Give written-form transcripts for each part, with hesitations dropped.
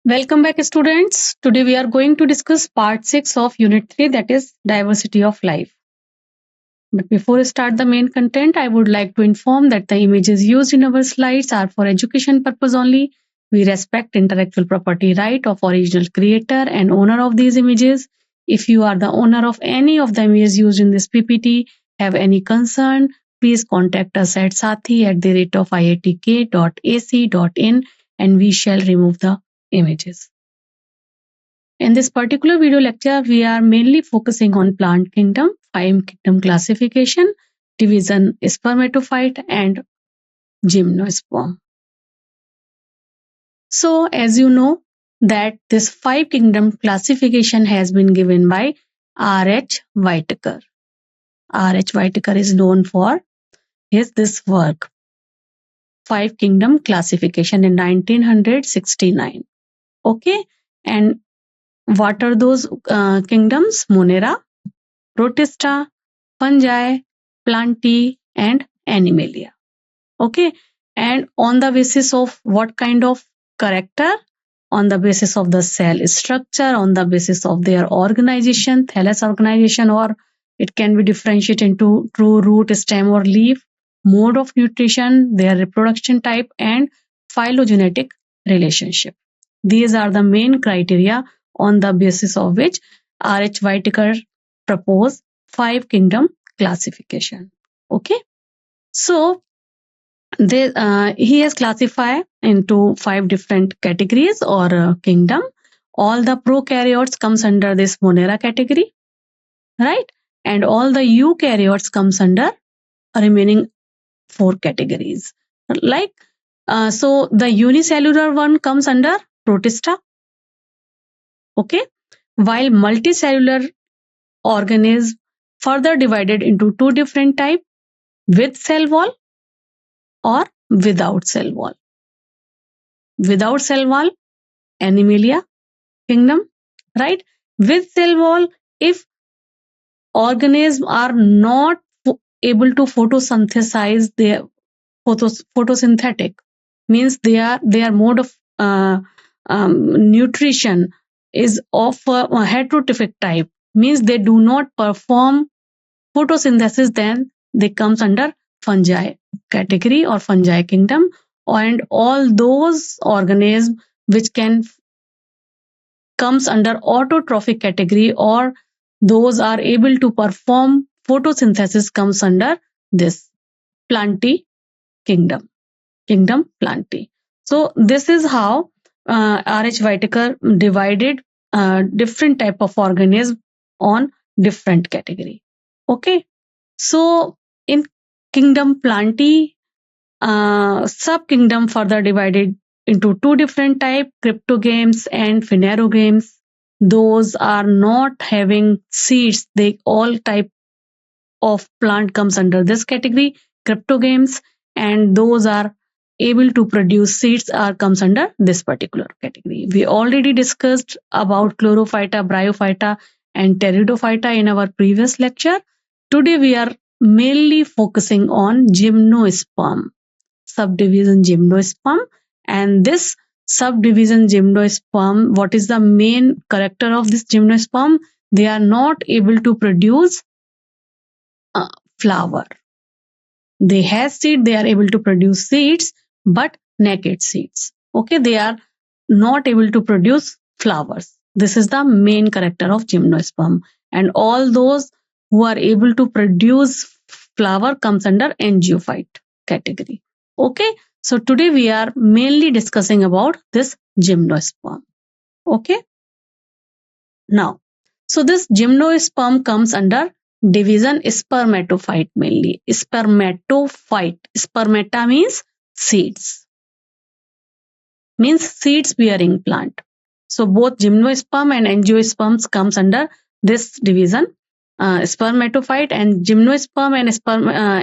Welcome back, students. Today we are going to discuss part 6 of Unit 3, that is Diversity of Life. But before we start the main content, I would like to inform that the images used in our slides are for education purpose only. We respect intellectual property right of original creator and owner of these images. If you are the owner of any of the images used in this PPT, have any concern, please contact us at sathee@iitk.ac.in and we shall remove the images. In this particular video lecture, we are mainly focusing on plant kingdom, 5 kingdom classification, division spermatophyte and gymnosperm. So as you know that this 5 kingdom classification has been given by R.H. Whitaker. R.H. Whitaker is known for this work, 5 kingdom classification in 1969. Okay, and what are those kingdoms? Monera, Protista, Fungi, Plantae, and Animalia. Okay, and on the basis of what kind of character? On the basis of the cell structure, on the basis of their organization, thallus organization, or it can be differentiated into true root, stem, or leaf, mode of nutrition, their reproduction type, and phylogenetic relationship. These are the main criteria on the basis of which R.H. Whitaker proposed 5 kingdom classification. Okay, so he has classified into 5 different categories or kingdom. All the prokaryotes comes under this Monera category, right? And all the eukaryotes comes under remaining 4 categories. Like so, the unicellular one comes under Protista. Okay, while multicellular organism further divided into 2 different types, with cell wall or without cell wall. Without cell wall, Animalia kingdom, right? With cell wall, if organisms are not able to photosynthesize their photosynthetic, means their mode of nutrition is of a heterotrophic type, means they do not perform photosynthesis, then they comes under fungi category or fungi kingdom. And all those organisms which comes under autotrophic category or those are able to perform photosynthesis comes under this Plantae kingdom Plantae. So this is how R.H. Whitaker divided different type of organism on different category. Okay, so in kingdom Plantae, sub-kingdom further divided into 2 different types, cryptogames and phanerogames. Those are not having seeds. They all type of plant comes under this category, cryptogames, and those are able to produce seeds are comes under this particular category. We already discussed about chlorophyta, bryophyta, and pteridophyta in our previous lecture. Today we are mainly focusing on gymnosperm, subdivision gymnosperm, and this subdivision gymnosperm, what is the main character of this gymnosperm? They are not able to produce flower. They have seed, they are able to produce seeds, but naked seeds. Okay, they are not able to produce flowers. This is the main character of gymnosperm. And all those who are able to produce flower comes under angiophyte category. Okay, so today we are mainly discussing about this gymnosperm. Okay, now, so this gymnosperm comes under division spermatophyte mainly. Spermatophyte. Spermata means seeds. Means seeds bearing plant. So both gymnosperm and angiosperms comes under this division. Spermatophyte and gymnosperm and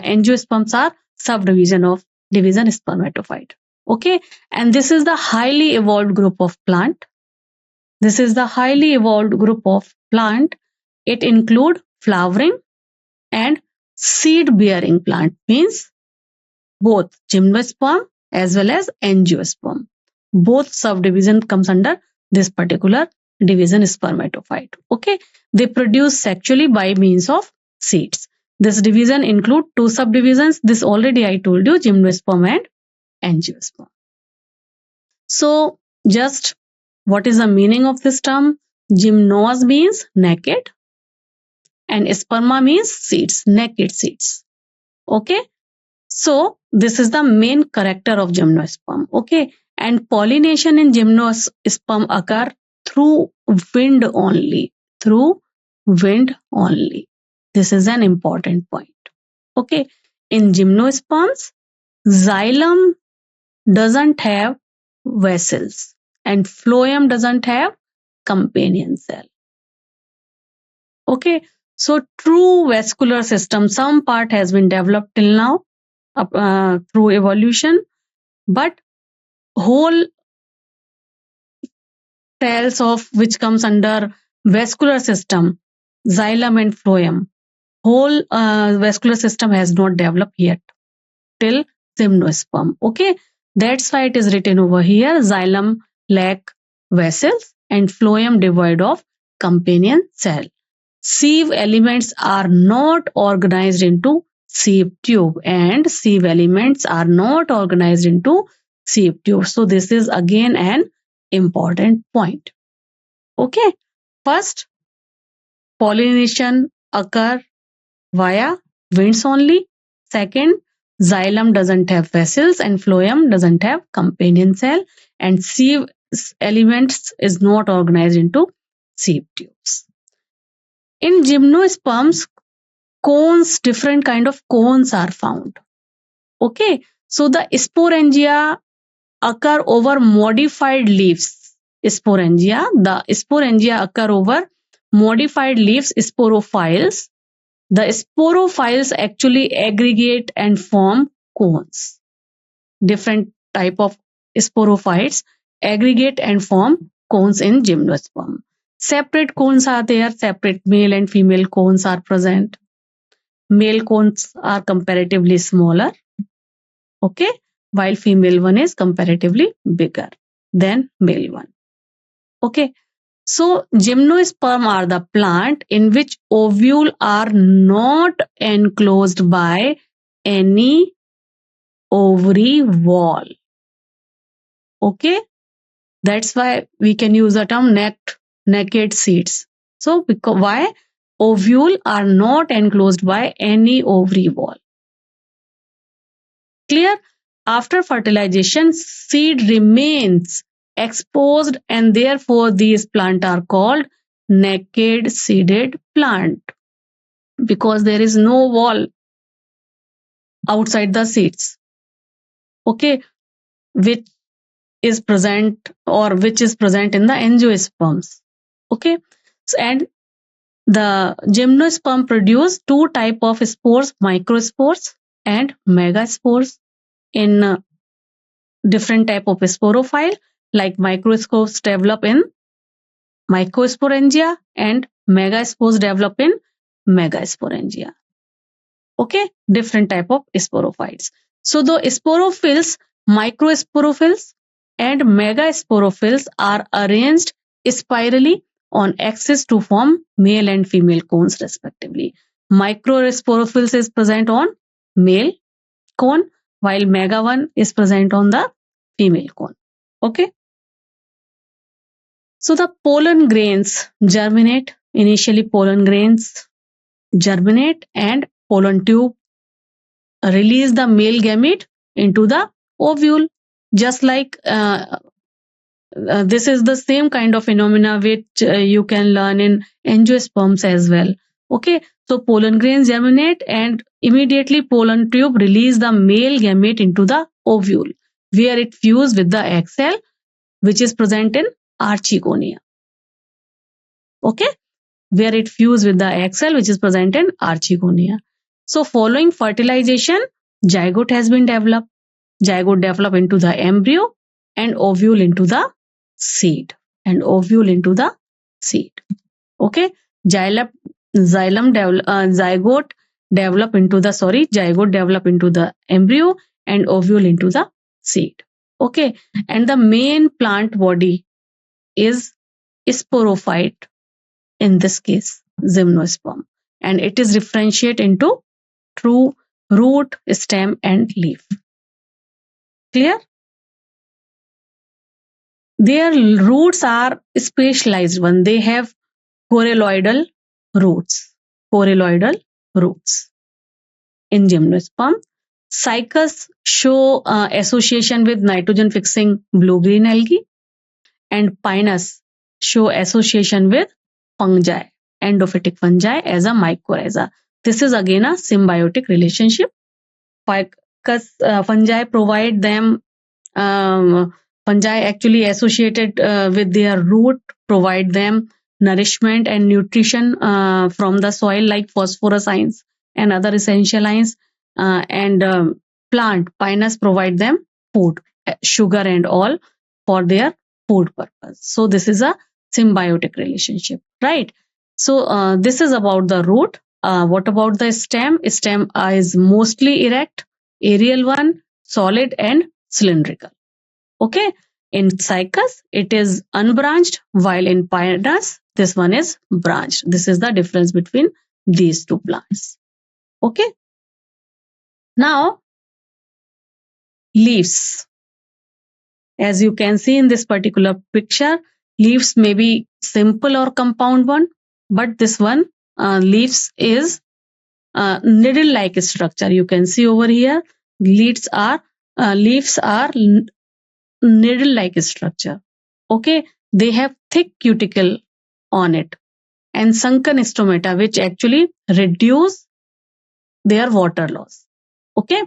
angiosperms are subdivision of division spermatophyte. Okay, and this is the highly evolved group of plant. This is the highly evolved group of plant. It include flowering and seed-bearing plant, means both gymnosperm as well as angiosperm. both subdivision comes under this particular division, spermatophyte. Okay, they produce sexually by means of seeds. This division include two subdivisions. This already I told you, gymnosperm and angiosperm. So just what is the meaning of this term? Gymnos means naked and sperma means seeds, naked seeds. Okay, so this is the main character of gymnosperm. Okay, and pollination in gymnosperm occur through wind only. Through wind only. This is an important point. Okay, in gymnosperms, xylem doesn't have vessels and phloem doesn't have companion cell. Okay, so true vascular system, some part has been developed till now through evolution, but whole cells of which comes under vascular system, xylem and phloem, whole vascular system has not developed yet till gymnosperm. Okay, that's why it is written over here, xylem lack vessels and phloem devoid of companion cell. Sieve elements are not organized into sieve tube and sieve elements are not organized into sieve tube. So this is again an important point. Okay, first, pollination occur via winds only. Second, xylem doesn't have vessels and phloem doesn't have companion cell, and sieve elements is not organized into sieve tubes. In gymnosperms, cones, different kind of cones are found. Okay, so the sporangia occur over modified leaves. Sporangia, the sporangia occur over modified leaves, sporophyles. The sporophyles actually aggregate and form cones. Different type of sporophytes aggregate and form cones in gymnosperm. Separate cones are there, separate male and female cones are present. Male cones are comparatively smaller, okay, while female one is comparatively bigger than male one. Okay, so gymnosperm are the plant in which ovule are not enclosed by any ovary wall. Okay, that's why we can use the term naked seeds. So because why? Ovule are not enclosed by any ovary wall. Clear? After fertilization, seed remains exposed and therefore these plants are called naked seeded plant because there is no wall outside the seeds. Okay, which is present in the angiosperms. Okay, so, and the gymnosperm produce two type of spores, microspores and megaspores. In different type of sporophyle, like microspores develop in microsporangia and megaspores develop in megasporangia. Okay, different type of sporophytes. So the sporophylls, microsporophylls and megasporophylls are arranged spirally on axis to form male and female cones respectively. Microsporophylls is present on male cone while mega one is present on the female cone. Okay. So the pollen grains germinate. Initially pollen grains germinate and pollen tube release the male gamete into the ovule. Just like this is the same kind of phenomena which you can learn in angiosperms as well. Okay, so pollen grains germinate and immediately pollen tube release the male gamete into the ovule where it fuse with the egg cell which is present in archegonia. Okay, where it fuse with the egg cell which is present in archegonia. So following fertilization, zygote has been developed. Zygote develop into the embryo and ovule into the seed. And ovule into the seed. Okay, zygote develop into the embryo and ovule into the seed. Okay, and the main plant body is sporophyte, in this case gymnosperm, and it is differentiate into true root, stem and leaf. Clear? Their roots are specialized one. They have corelloidal roots. Corelloidal roots in gymnosperm. Cycas show association with nitrogen fixing blue-green algae, and pinus show association with fungi, endophytic fungi as a mycorrhiza. This is again a symbiotic relationship. Fungi provide them, fungi actually associated with their root provide them nourishment and nutrition from the soil, like phosphorus ions and other essential ions, and plant pinus provide them food, sugar and all for their food purpose. So this is a symbiotic relationship, right? So this is about the root. What about the stem? Stem is mostly erect, aerial one, solid and cylindrical. Okay, in cycas it is unbranched, while in pinus this one is branched. This is the difference between these two plants. Okay, now leaves. As you can see in this particular picture, leaves may be simple or compound one, but this one leaves is needle-like structure. You can see over here, leaves are needle-like structure. Okay, they have thick cuticle on it and sunken stomata, which actually reduce their water loss. Okay,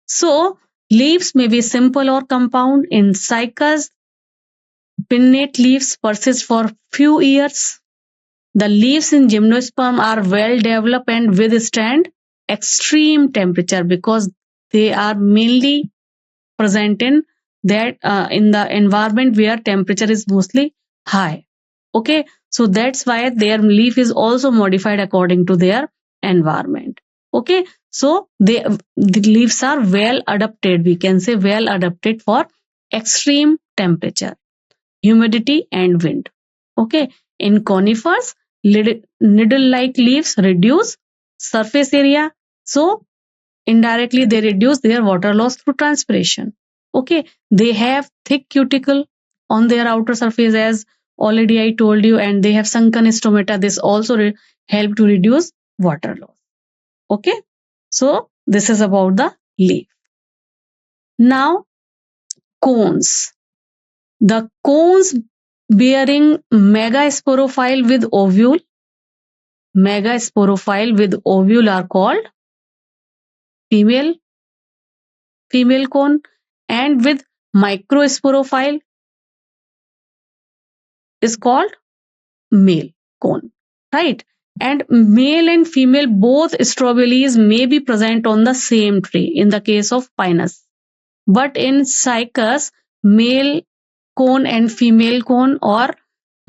so leaves may be simple or compound. In cycas, pinnate leaves persist for few years. The leaves in gymnosperm are well developed and withstand extreme temperature because they are mainly present in that in the environment where temperature is mostly high. Okay, so that's why their leaf is also modified according to their environment. Okay, so the leaves are well adapted, we can say well adapted for extreme temperature, humidity and wind. Okay, in conifers, needle-like leaves reduce surface area, so indirectly they reduce their water loss through transpiration. Okay, they have thick cuticle on their outer surface, as already I told you, and they have sunken stomata. This also help to reduce water loss. Okay, so this is about the leaf. Now cones. The cones bearing megasporophyte with ovule, are called female cone, and with microsporophyte is called male cone, right? And male and female both strobiles may be present on the same tree in the case of pinus, but in cycas, male cone and female cone or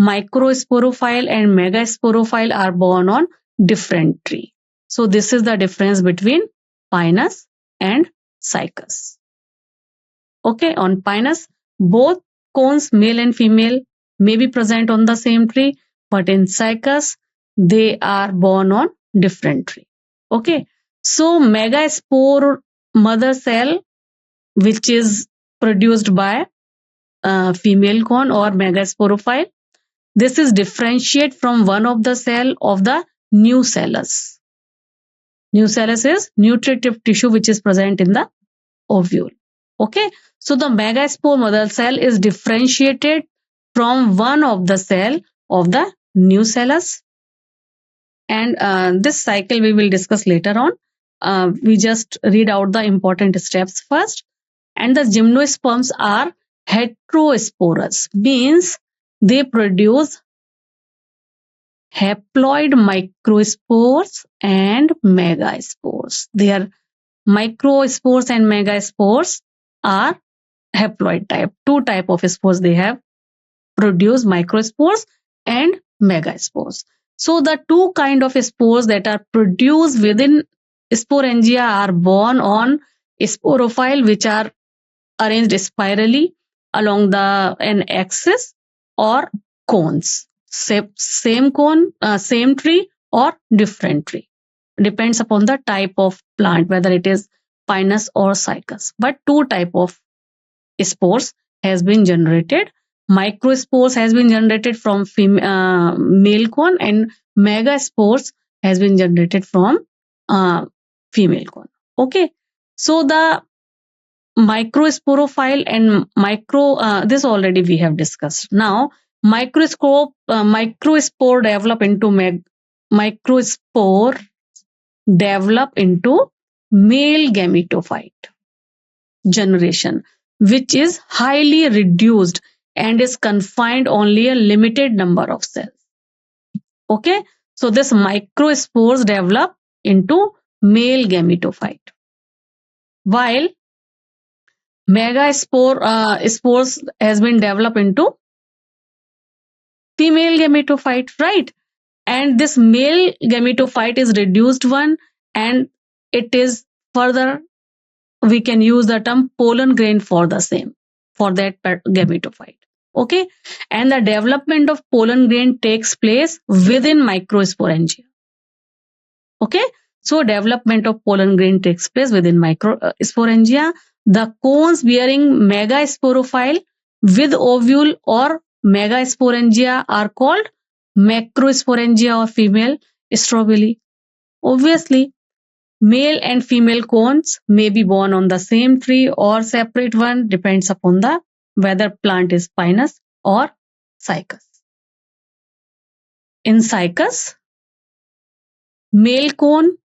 microsporophyte and megasporophyte are born on different tree. So this is the difference between pinus and cycas. Okay, on pinus, both cones, male and female, may be present on the same tree, but in cycas, they are born on different tree. Okay, so megaspore mother cell, which is produced by female cone or megasporophyte, this is differentiate from one of the cell of the nucellus. Nucellus is nutritive tissue which is present in the ovule. Okay, so the megaspore mother cell is differentiated from one of the cell of the nucellus, and this cycle we will discuss later on. We just read out the important steps first. And the gymnosperms are heterosporous, means they produce haploid microspores and megaspores. Their microspores and megaspores are haploid type. Two type of spores they have produced, microspores and megaspores. So the two kind of spores that are produced within sporangia are born on sporophyte, which are arranged spirally along an axis or cones. Same cone, same tree or different tree. Depends upon the type of plant, whether it is pinus or cycas. But two type of spores has been generated. Microspores has been generated from male cone, and megaspores has been generated from female cone. Okay, so the microsporophile and this already we have discussed. Now microspore develop into microspore develop into male gametophyte generation, which is highly reduced and is confined only a limited number of cells. Okay, so this microspores develop into male gametophyte, while spores has been developed into female gametophyte, right? And this male gametophyte is reduced one, and it is further, we can use the term pollen grain for the same, for that gametophyte. Okay, and the development of pollen grain takes place within microsporangia. Okay, so development of pollen grain takes place within microsporangia. The cones bearing megasporophile with ovule or megasporangia are called macrosporangia or female strobili. Obviously, male and female cones may be born on the same tree or separate one, depends upon the whether plant is pinus or cycas. In cycas, male cone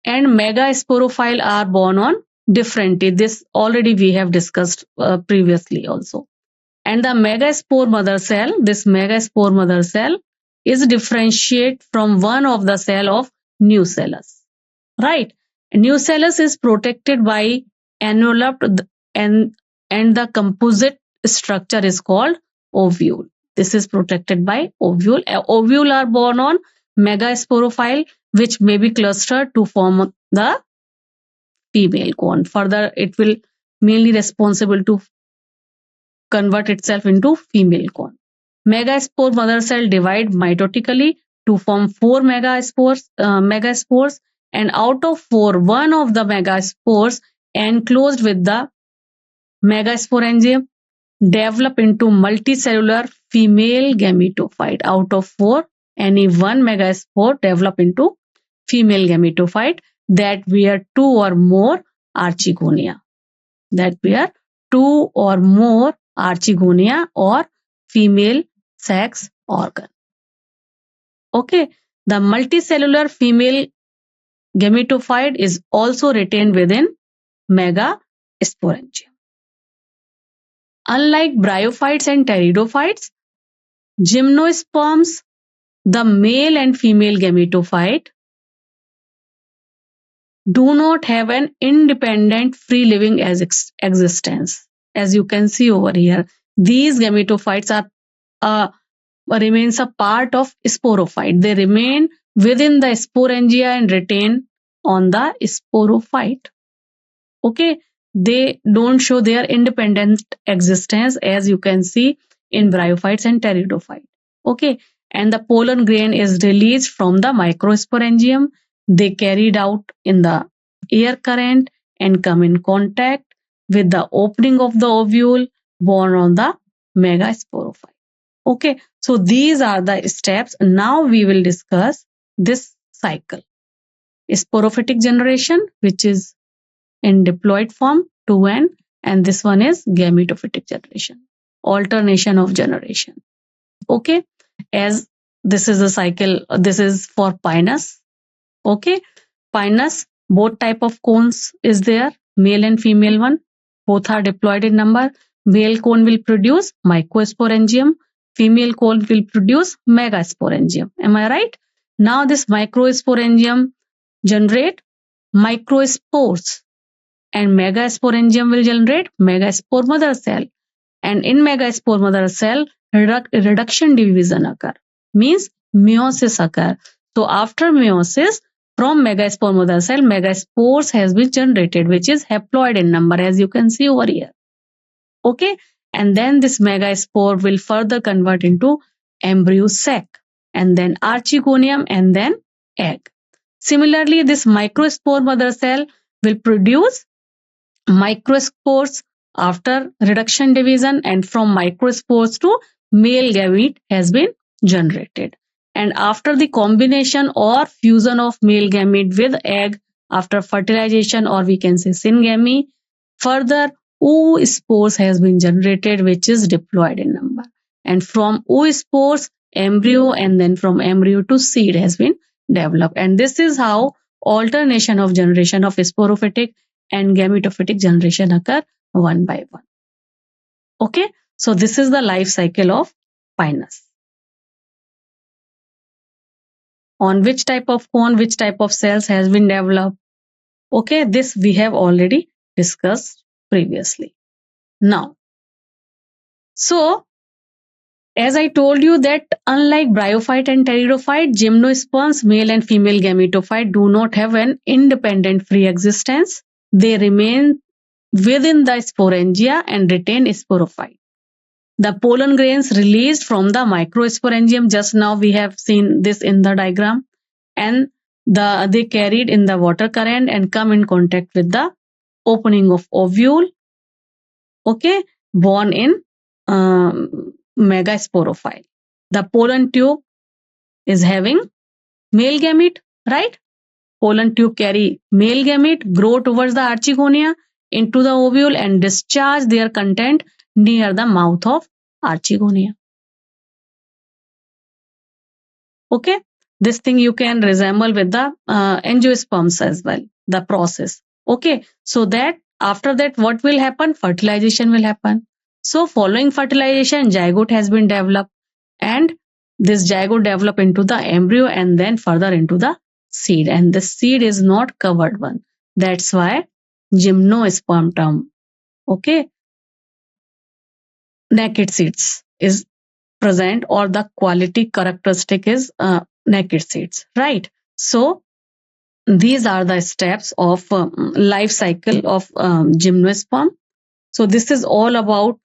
and megasporophile are born on different tree. This already we have discussed previously also. And the megaspore mother cell, this megaspore mother cell is differentiate from one of the cell of nucellus. Right, nucellus is protected by enveloped and the composite structure is called ovule. This is protected by ovule. Ovule are born on megasporophile, which may be clustered to form the female cone. Further, it will mainly responsible to convert itself into female cone. Megaspore mother cell divide mitotically to form 4 megaspores, and out of 4, one of the megaspores enclosed with the megasporangium develop into multicellular female gametophyte. Out of 4, any one megaspore develop into female gametophyte that bear 2 or more archegonia. That bear 2 or more archegonia or female sex organ. Okay, the multicellular female gametophyte is also retained within megasporangium. Unlike bryophytes and pteridophytes, gymnosperms, the male and female gametophyte, do not have an independent free living existence. As you can see over here, these gametophytes are remains a part of sporophyte. They remain within the sporangia and retain on the sporophyte. Okay, they don't show their independent existence as you can see in bryophytes and pteridophytes. Okay, and the pollen grain is released from the microsporangium. They carried out in the air current and come in contact with the opening of the ovule born on the megasporophyte. Okay, so these are the steps. Now we will discuss this cycle. Sporophytic generation, which is in diploid form 2n, and this one is gametophytic generation, alternation of generation. Okay, as this is a cycle, this is for pinus. Okay, pinus, both type of cones is there, male and female one. Both are diploid in number. Male cone will produce microsporangium. Female cone will produce megasporangium. Am I right? Now this microsporangium generate microspores, and megasporangium will generate megaspore mother cell. And in megaspore mother cell, reduction division occur, means meiosis occur. So after meiosis, from megaspore mother cell, megaspores has been generated, which is haploid in number, as you can see over here. Okay, and then this megaspore will further convert into embryo sac, and then archegonium, and then egg. Similarly, this microspore mother cell will produce microspores after reduction division, and from microspores to male gamete has been generated. And after the combination or fusion of male gamete with egg after fertilization, or we can say syngamy, further oospores has been generated, which is diploid in number. And from oospores, embryo, and then from embryo to seed has been developed. And this is how alternation of generation of sporophytic and gametophytic generation occur one by one. Okay, so this is the life cycle of pinus. On which type of cone, which type of cells has been developed? Okay, this we have already discussed previously. Now, so as I told you that unlike bryophyte and pteridophyte, gymnosperms, male and female gametophyte, do not have an independent free existence. They remain within the sporangia and retain sporophyte. The pollen grains released from the microsporangium, just now we have seen this in the diagram, and they carried in the water current and come in contact with the opening of ovule, okay, born in megasporophyte. The pollen tube is having male gamete, right? Pollen tube carry male gamete, grow towards the archegonia into the ovule and discharge their content near the mouth of archegonia. Okay, this thing you can resemble with the angiosperms as well, the process. Okay, so that after that what will happen? Fertilization will happen. So following fertilization, zygote has been developed, and this zygote develop into the embryo and then further into the seed, and the seed is not covered one. That's why gymnosperm term. Okay, naked seeds is present, or the quality characteristic is naked seeds, right? So these are the steps of life cycle of gymnosperm. So this is all about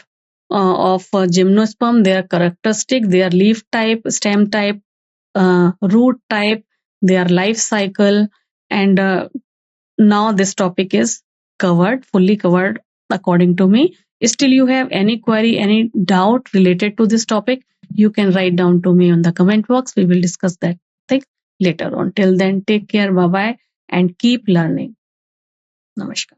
of gymnosperm, their characteristic, their leaf type, stem type, root type, their life cycle, and now this topic is covered, fully covered according to me. Still you have any query, any doubt related to this topic, you can write down to me on the comment box. We will discuss that thing later on. Till then, take care, bye bye, and keep learning. Namaskar.